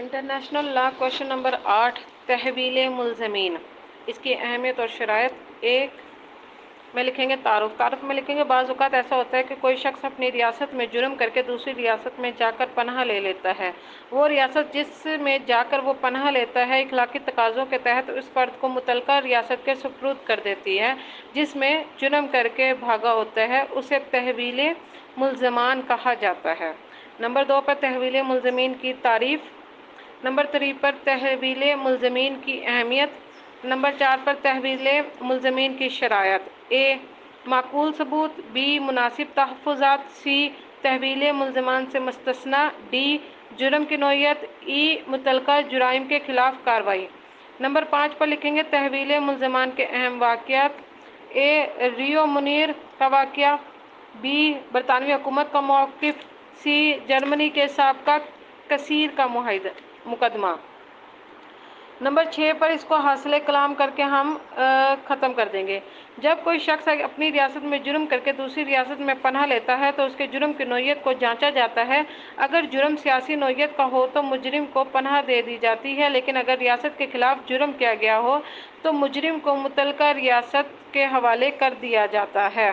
International law question number 8 تحویل ملزمین، اس کی اہمیت اور شرائط۔ ایک میں لکھیں گے تعارف میں لکھیں گے بعض اوقات ایسا ہوتا ہے کہ کوئی شخص اپنی ریاست میں جرم کر کے دوسری ریاست میں جا کر پناہ لے لیتا ہے۔ وہ ریاست جس میں جا کر وہ پناہ لیتا ہے اخلاقی تقاضوں کے تحت اس فرد کو متعلقہ ریاست کے سپرد کر دیتی ہے جس میں جرم کر کے بھاگا ہوتا ہے، اسے تحویل ملزمان کہا جاتا ہے۔ نمبر 2 پر تحویل ملزمین کی تعریف۔ نمبر 3 پر تحویل ملزمین کی اہمیت۔ نمبر 4 پر تحویل ملزمین کی شرائط۔ اے معقول ثبوت، بی مناسب تحفظات، سی تحویل ملزمان سے مستثنی، ڈی جرم کی نوعیت، ای متعلقہ جرائم کے خلاف کارروائی۔ نمبر 5 پر لکھیں گے تحویل ملزمان کے اہم واقعات۔ اے ریو منیر کا واقعہ، بی برطانوی حکومت کا موقف، سی جرمنی کے سابقہ کثیر کا مقدمہ۔ نمبر 6 پر اس کو حاصل کلام کر کے ہم ختم کر دیں گے۔ جب کوئی شخص اپنی ریاست میں جرم کر کے دوسری ریاست میں پناہ لیتا ہے تو اس کے جرم کی نوعیت کو جانچا جاتا ہے۔ اگر جرم سیاسی نوعیت کا ہو تو مجرم کو پناہ دے دی جاتی ہے، لیکن اگر ریاست کے خلاف جرم کیا گیا ہو تو مجرم کو متعلقہ ریاست کے حوالے کر دیا جاتا ہے۔